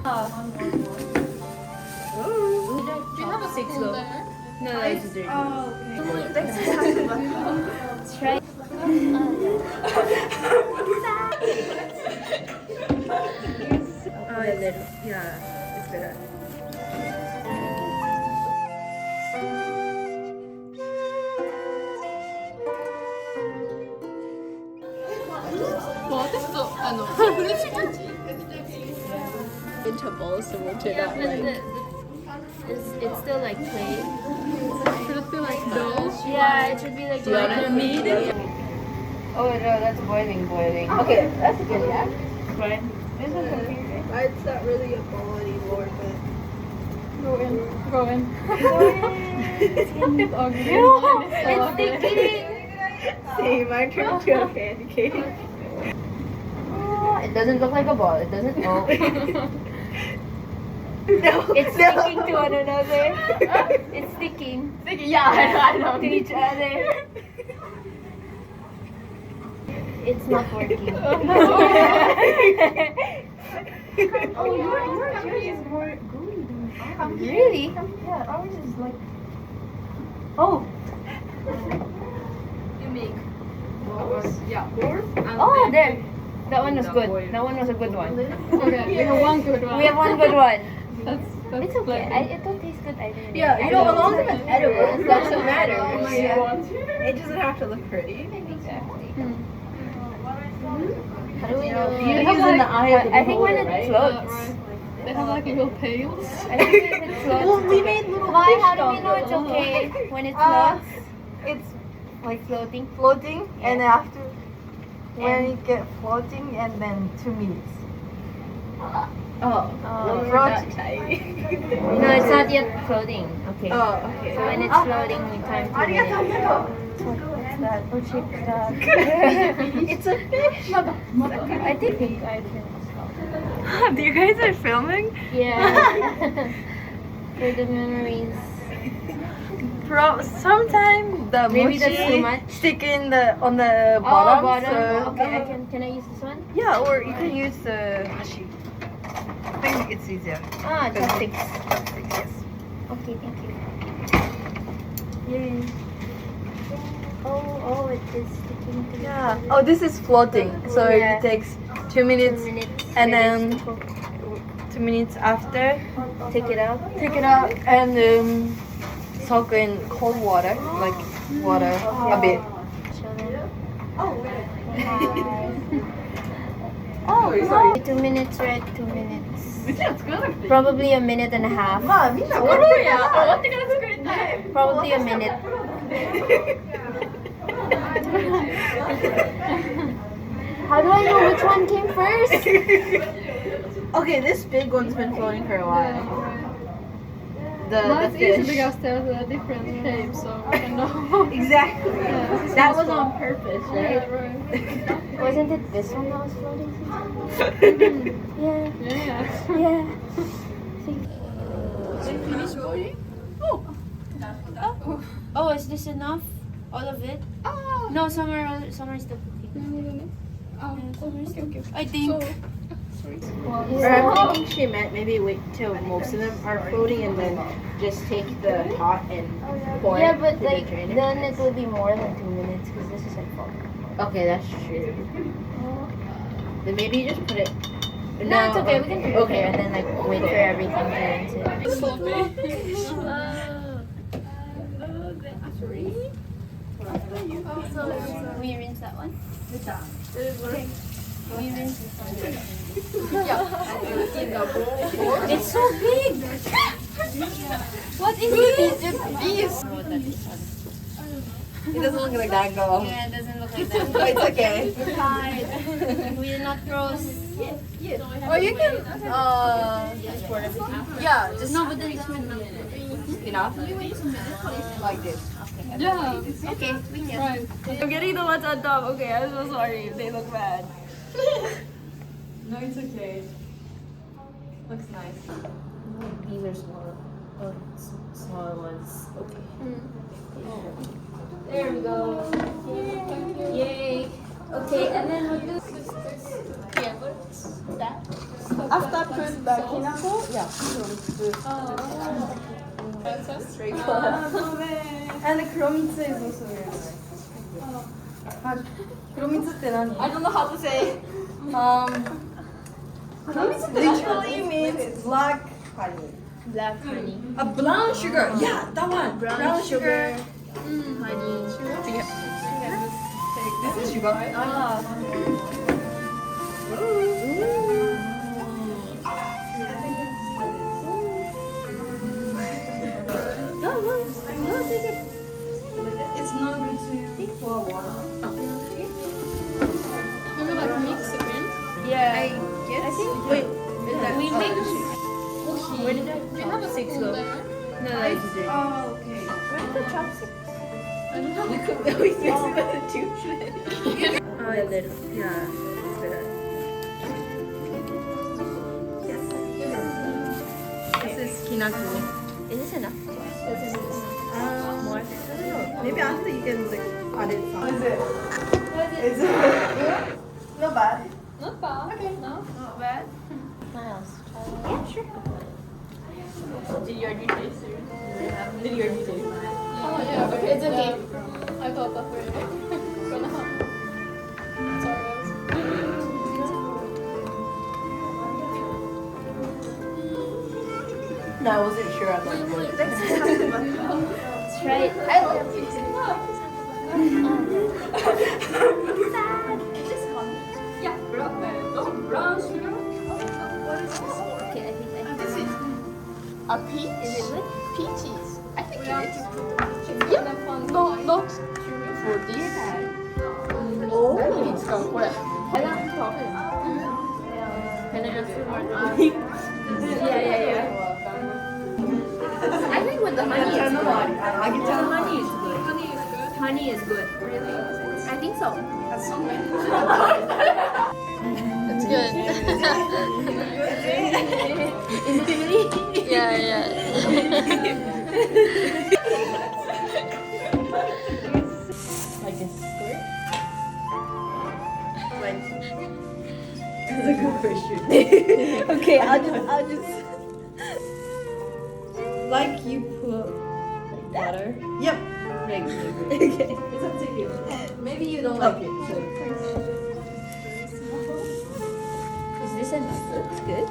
Do you have a spoon there? No, it's dirty. Oh, okay. Let's try. Yeah, it's better. Interval, so we'll take out like. It's still like plain. Should it feel like dough? Yeah, it should be like. Do you want to knead it? Oh no, that's boiling. Okay, that's good, yeah. Right. This is okay. It's not really a ball anymore, but... Go in. It's sticky. See, mine turned to a pancake. It doesn't look like a ball. It doesn't. Oh. No, It's sticking to one another. It's sticking Yeah, I know. to each other. It's not working. Oh, yours is more gooey than ours. Really? Yeah, ours is like. Oh. You make balls? Yeah, balls. Oh, there. That one was good. That one was a good one. Okay, we have one good one. We have one good one. That's It's okay. It don't taste good either. Yeah, you know, as long as it's edible, it doesn't matter. Yeah. It doesn't have to look pretty. Exactly. How do we know? Beauty is in the eye of the I think when beholder, it right? floats. Right. They have like little pails. I think if it floats. Well, we made little Why? fish How do we know dolphins. it's okay when it floats? It's Like floating? floating, and Yeah. after when it get floating, and then 2 minutes. Oh, Oh. float. No, it's not yet floating. Okay. Oh, okay. So when it's floating, we time 2 minutes. What's that? What shape is that? It's a fish. I think I can stop. Do you guys are filming? Yeah. For the memories. Sometimes the Maybe that's mochi too much. stick in on the bottom. Oh, bottom. So Okay, can I use this one? yeah, or you can use the hashi. I think it's easier. Ah, chopsticks. Chopsticks, yes. Okay, thank you. Yay. Oh, it is sticking to Yeah. Oh, this is floating, so Yeah. it takes 2 2 minutes. minutes. And Very then- simple. 2 minutes after, Take it out. take it out and soak in cold water, like water a bit. Show them. Oh, sorry. 2 minutes, right? 2 minutes. Probably a minute and a half. Probably a minute. How do I know which one came first? Okay, this big one's been floating for a while. Mine's The easy fish. because there's a different shape, so I can know. Exactly. Yeah, That was on purpose, Yeah, right? right. Wasn't it this one that was floating? Yeah. Yeah. Yeah. Oh, is this enough? All of it? Ah. No, some are still cooking. Oh, okay. I think. Or I'm thinking she meant maybe wait till most of them are floating and then just take the pot and pour Yeah, it but to like the drainer. then it will be more than 2 minutes because this is like 4. Okay, that's true. Then maybe you just put it. No, it's okay. We can put it Okay. there and then like wait for everything to rinse it. We rinse that one. We rinse this one. It's so big. What is it? It doesn't look like dango. Yeah, it doesn't look like that. But it's okay. We're tired. We're not gross. Or you can just pour everything. Yeah, just No, but then it's enough. Like this. Yeah. okay. We can. Right. I'm getting the ones on top. Okay, I'm so sorry if they look bad. No, it's okay. Looks nice. These are small. Oh, smaller ones. Okay. There we go. Yay. Okay, and then we'll do. Yeah. After put the kinako, yeah, kuromitsu. That's so straight. And the kuromitsu is also very nice. Kuromitsu って何? I don't know how to say. Kuromitsu literally means black honey. Black honey. Brown sugar. Yeah, that one. Brown sugar. Honey. This is sugar. Ah. It's not good to pour water. Yeah. I guess. I think Wait. we mix. Where did We have a six go? No, there. that's it. Oh, okay. Where did the chopsticks? We could always mix it with the two. Oh, a little. Yeah, it's better. Yes. This is kinako. Is this enough? More? I don't know. Maybe after you can like add it some. Is it? Is it? Not bad. Not bad. Okay. No. Not bad. Miles, try it. Yeah, sure. Did you already taste it? Did you already taste it? Oh yeah. Okay. It's okay. I thought that way. Gonna happen. Sorry guys. No, I wasn't sure. I'm like, Let's try it. I love it. Yeah. Brown sugar. Okay, I think This is a peach. Is it good? peaches. I think it is. Yeah. Not for this. oh. 何に使うこれ Can I ask for more time? Yeah. I think with the honey is good. Honey is good. Honey is good. Really? I think so. It's good. Is it really? Yeah. Like a squirt? Like, that's a good question. Okay, I'll just. Like you put water. Yep. Okay. It's up to you. Maybe you don't like it. So. Is this enough? Looks good.